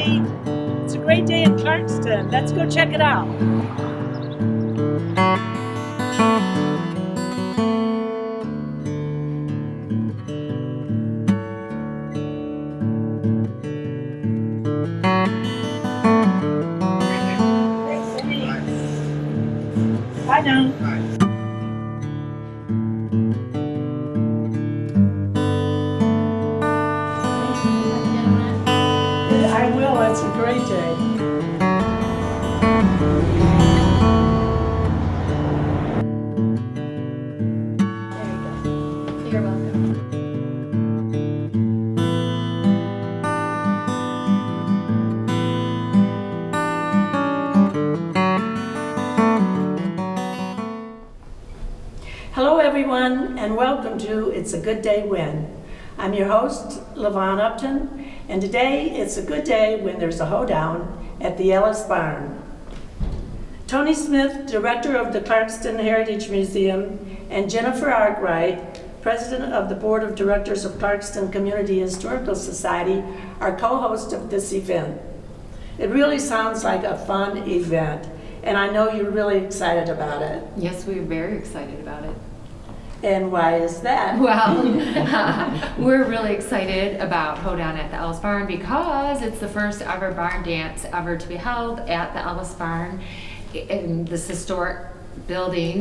everybody. It's a great day in Clarkston. Let's go check it out. Bye now. I will. It's a great day. You're welcome. Hello, everyone, and welcome to It's a Good Day When. I'm your host, LaVon Upton, and today it's a good day when there's a hoedown at the Ellis Barn. Tony Smith, director of the Clarkston Heritage Museum, and Jennifer Arkwright, president of the board of directors of Clarkston Community Historical Society, are co-hosts of this event. It really sounds like a fun event, and I know you're really excited about it. Yes, we're very excited about it. And why is that? Well, we're really excited about Hoedown at the Ellis Barn because it's the first ever barn dance ever to be held at the Ellis Barn in this historic building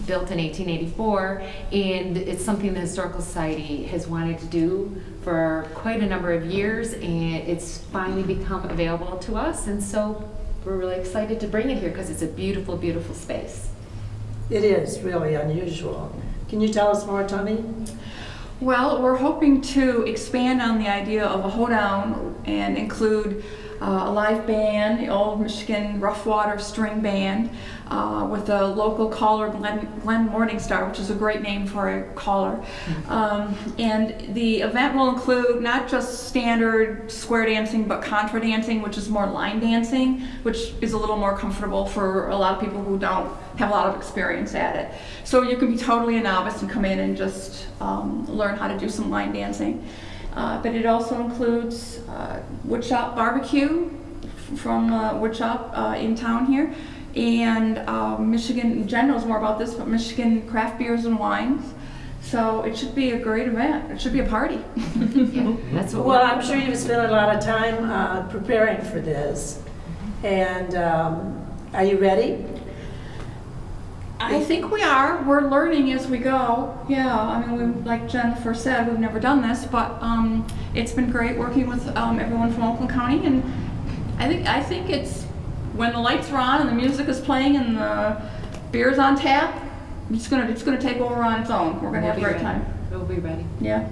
built in 1884, and it's something the Historical Society has wanted to do for quite a number of years, and it's finally become available to us, and so we're really excited to bring it here because it's a beautiful, beautiful space. It is really unusual. Can you tell us more, Tony? Well, we're hoping to expand on the idea of a hoedown and include a live band, the Old Michigan Rough Water String Band, with a local caller, Glenn Morningstar, which is a great name for a caller. And the event will include not just standard square dancing, but contra dancing, which is more line dancing, which is a little more comfortable for a lot of people who don't have a lot of experience at it. So you can be totally a novice and come in and just learn how to do some line dancing. But it also includes woodshop barbecue from woodshop in town here, and Michigan, Jen knows more about this, but Michigan craft beers and wines. So it should be a great event. It should be a party. Yeah, that's what Well, I'm sure you've spent a lot of time preparing for this. And are you ready? I think we are. We're learning as we go. Yeah, I mean, like Jennifer said, we've never done this, but it's been great working with everyone from Oakland County, and I think it's when the lights are on and the music is playing and the beer's on tap, it's gonna take over on its own. We're gonna have a great time. We'll be ready. Yeah.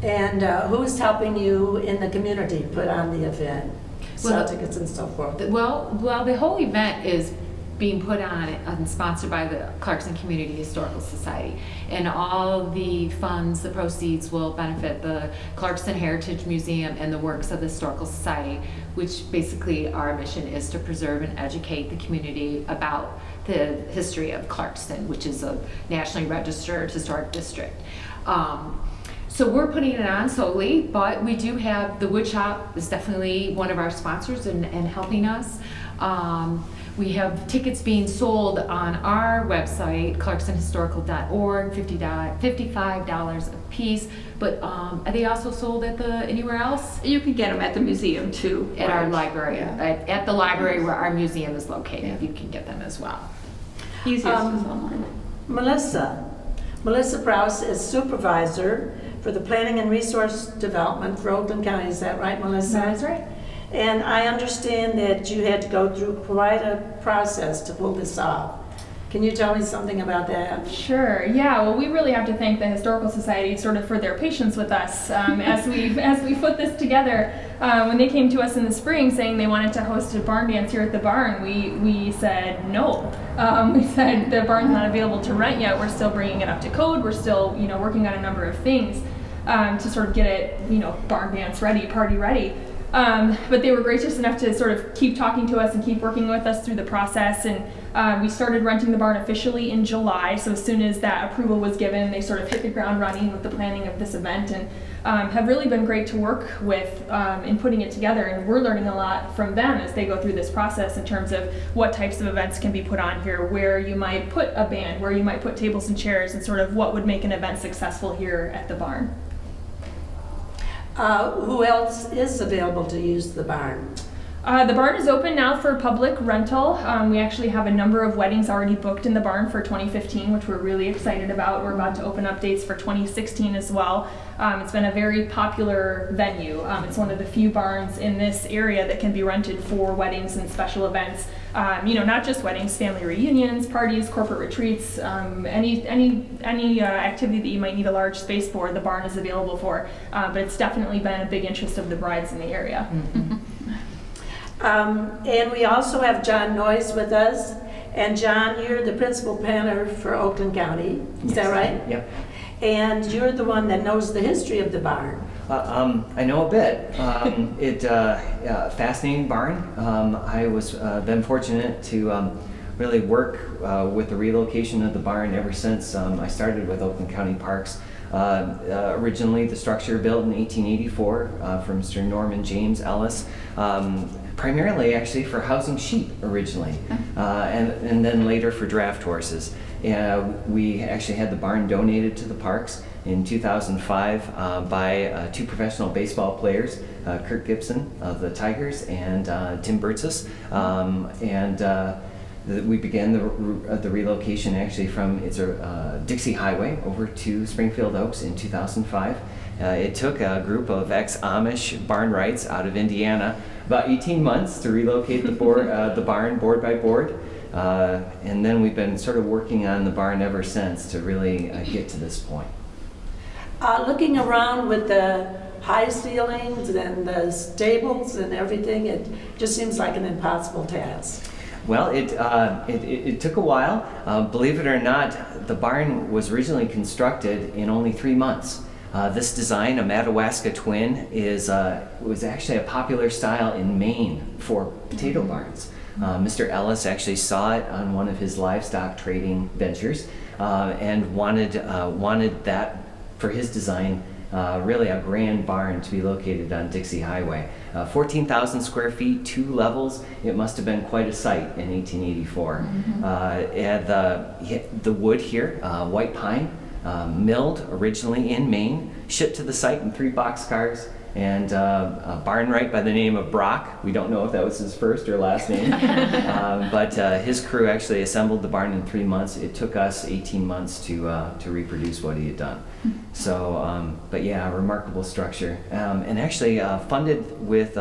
And who's helping you in the community put on the event? Sell Well, tickets and so forth. Well, the whole event is being put on and sponsored by the Clarkston Community Historical Society. And all the funds, the proceeds will benefit the Clarkston Heritage Museum and the works of the Historical Society, which basically our mission is to preserve and educate the community about the history of Clarkston, which is a nationally registered historic district. So we're putting it on solely, but we do have the wood shop is definitely one of our sponsors and helping us. We have tickets being sold on our website, clarkstonhistorical.org, $55 a piece. But are they also sold at anywhere else? You can get them at the museum too. At our library, Yeah. at the library where our museum is located. You can get them as well. Easiest is online. Melissa Prowse is supervisor for the Planning and Resource Development for Oakland County. Is that right, Melissa? That is right. And I understand that you had to go through quite a process to pull this off. Can you tell me something about that? Sure. Yeah. Well, we really have to thank the Historical Society sort of for their patience with us as we put this together. When they came to us in the spring saying they wanted to host a barn dance here at the barn, we said no. We said the barn's not available to rent yet. We're still bringing it up to code. We're still working on a number of things to sort of get it barn dance ready, party ready. But they were gracious enough to sort of keep talking to us and keep working with us through the process. And We started renting the barn officially in July, so as soon as that approval was given, they sort of hit the ground running with the planning of this event, and have really been great to work with in putting it together. And we're learning a lot from them as they go through this process in terms of what types of events can be put on here, where you might put a band, where you might put tables and chairs, and sort of what would make an event successful here at the barn. Who else is available to use the barn? The barn is open now for public rental. We actually have a number of weddings already booked in the barn for 2015, which we're really excited about. We're about to open up dates for 2016 as well. It's been a very popular venue. It's one of the few barns in this area that can be rented for weddings and special events. Not just weddings, family reunions, parties, corporate retreats, any activity that you might need a large space for, the barn is available for. But it's definitely been a big interest of the brides in the area. Mm-hmm. And we also have John Noyes with us. And John, you're the principal planner for Oakland County, is that right? Yep. And you're the one that knows the history of the barn. I know a bit. Fascinating barn. I was been fortunate to really work with the relocation of the barn ever since I started with Oakland County Parks. Originally, the structure built in 1884 from Mr. Norman James Ellis. Primarily actually for housing sheep originally, and then later for draft horses. We actually had the barn donated to the parks in 2005 by two professional baseball players, Kirk Gibson of the Tigers and Tim Burtsis, we began the relocation actually from Dixie Highway over to Springfield Oaks in 2005. It took a group of ex-Amish barn rights out of Indiana about 18 months to relocate the barn board by board. And then we've been sort of working on the barn ever since to really get to this point. Looking around with the high ceilings and the stables and everything, it just seems like an impossible task. Well, it took a while. Believe it or not, the barn was originally constructed in only 3 months. This design, a Madawaska twin, was actually a popular style in Maine for potato barns. Mr. Ellis actually saw it on one of his livestock trading ventures and wanted that for his design. Really a grand barn to be located on Dixie Highway. 14,000 square feet, 2 levels. It must have been quite a sight in 1884. And the wood here, white pine, milled originally in Maine, shipped to the site in 3 boxcars, and a barnwright by the name of Brock. We don't know if that was his first or last name, but his crew actually assembled the barn in 3 months. It took us 18 months to reproduce what he had done. So, but yeah, a remarkable structure, and actually funded with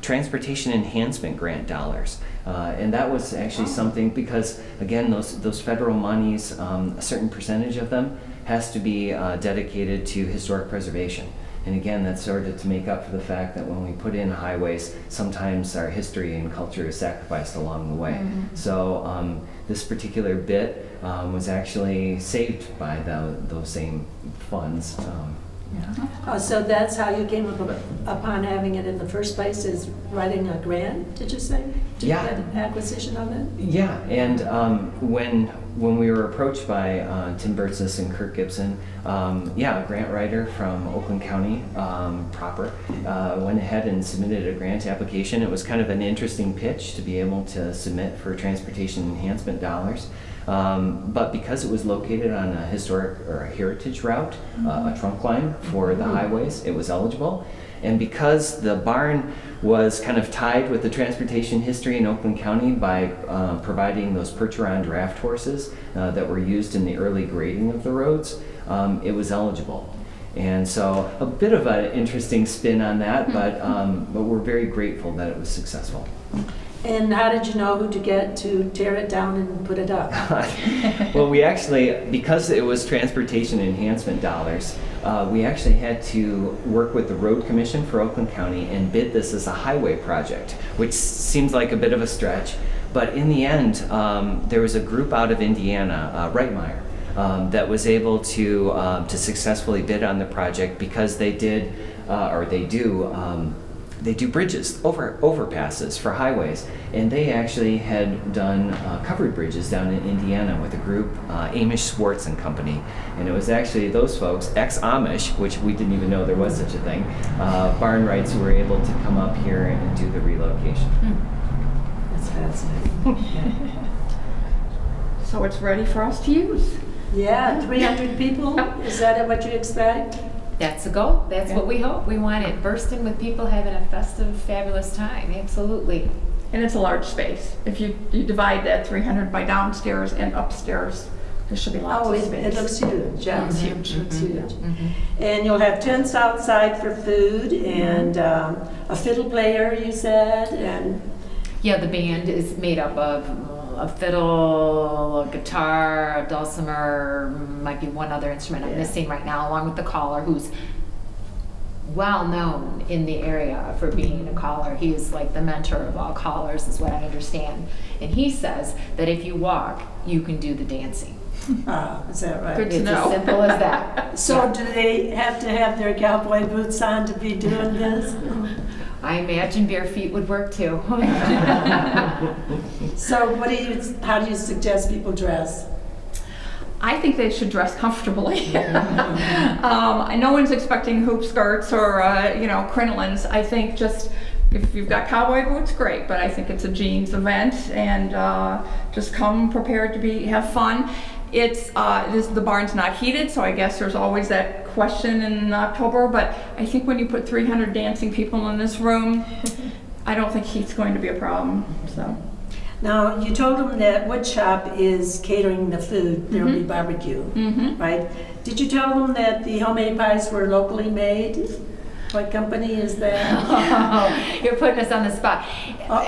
transportation enhancement grant dollars. And that was actually something because, again, those federal monies, a certain percentage of them has to be dedicated to historic preservation. And again, that's sort of to make up for the fact that when we put in highways, sometimes our history and culture is sacrificed along the way. So this particular bit was actually saved by those same funds. So that's how you came upon having it in the first place, is writing a grant, did you say? To get an acquisition of it? Yeah, and when we were approached by Tim Burtsis and Kirk Gibson, a grant writer from Oakland County proper, went ahead and submitted a grant application. It was kind of an interesting pitch to be able to submit for transportation enhancement dollars. But because it was located on a historic or a heritage route, a trunk line for the highways, it was eligible. And because the barn was kind of tied with the transportation history in Oakland County by providing those percheron draft horses that were used in the early grading of the roads, it was eligible. And so a bit of an interesting spin on that, but we're very grateful that it was successful. And how did you know who to get to tear it down and put it up? Well, we actually, because it was transportation enhancement dollars, we actually had to work with the Road Commission for Oakland County and bid this as a highway project, which seems like a bit of a stretch. But in the end, there was a group out of Indiana, Reitmeyer, that was able to successfully bid on the project because they did, or they do, they do bridges, overpasses for highways, and they actually had done covered bridges down in Indiana with a group, Amish Swartz and Company, and it was actually those folks, ex-Amish, which we didn't even know there was such a thing, barn rights, who were able to come up here and do the relocation. That's fascinating. So it's ready for us to use. Yeah, 300 people, is that what you expect? That's the goal. That's what we hope. We want it bursting with people having a festive, fabulous time. Absolutely. And it's a large space. If you divide that 300 by downstairs and upstairs, there should be lots Oh, of it space. looks huge, yeah. It's huge. It's huge. And you'll have tents outside for food and a fiddle player, you said, and Yeah, the band is made up of a fiddle, a guitar, a dulcimer, might be one other instrument I'm missing right now, along with the caller, who's well known in the area for being a caller. He is like the mentor of all callers, is what I understand. And he says that if you walk, you can do the dancing. is that right? Good to It's know. as simple as that. So do they have to have their cowboy boots on to be doing this? I imagine bare feet would work too. So how do you suggest people dress? I think they should dress comfortably. No one's expecting hoop skirts or crinolines. I think just if you've got cowboy boots, great. But I think it's a jeans event, and just come prepared to have fun. The barn's not heated, so I guess there's always that question in October. But I think when you put 300 dancing people in this room, I don't think heat's going to be a problem. So. Now, you told them that Woodshop is catering the food. There'll be barbecue, right? Did you tell them that the homemade pies were locally made? What company is that? Oh, you're putting us on the spot.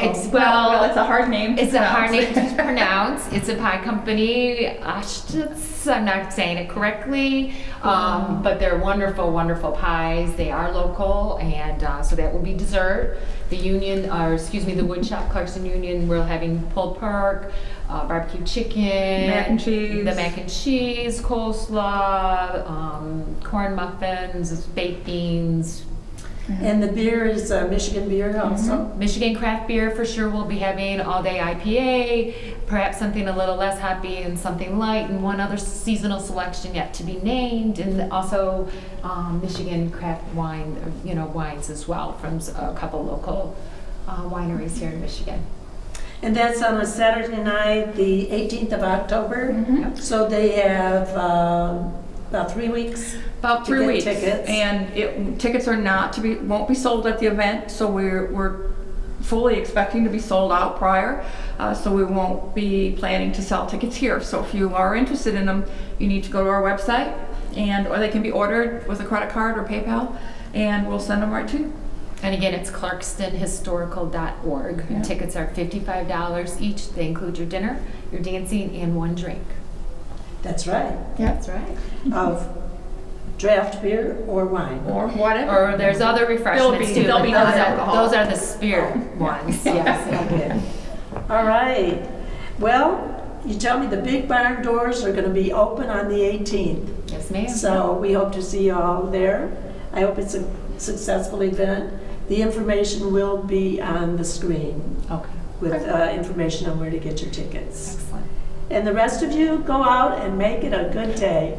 It's Well, it's a hard name to It's a hard pronounce. name to pronounce. It's a pie company, Ashtitz, I'm not saying it correctly, but they're wonderful, wonderful pies. They are local, and so that will be dessert. The the Woodshop Clarkson Union, we're having pulled pork, barbecue chicken, Mac and cheese. the mac and cheese, coleslaw, corn muffins, baked beans. And the beer is Michigan beer also? Michigan craft beer for sure. We'll be having all day IPA, perhaps something a little less hoppy and something light, and one other seasonal selection yet to be named, and also Michigan craft wine, wines as well from a couple local wineries here in Michigan. And that's on a Saturday night, the 18th of October. So they have about 3 weeks. About to 3 get weeks, tickets. and tickets are won't be sold at the event. So we're fully expecting to be sold out prior. So we won't be planning to sell tickets here. So if you are interested in them, you need to go to our website, or they can be ordered with a credit card or PayPal, and we'll send them right to you. And again, it's clarkstonhistorical.org. Yeah. Tickets are $55 each. They include your dinner, your dancing, and one drink. That's right. Yeah. That's right. Of draft beer or wine. Or whatever. Or there's other refreshments too. there'll be but non-alcohol. those are the spirit ones. Yes. Okay. All right. Well, you tell me the big barn doors are going to be open on the 18th. Yes, ma'am. So we hope to see you all there. I hope it's a successful event. The information will be on the screen Okay. with information on where to get your tickets. Excellent. And the rest of you, go out and make it a good day.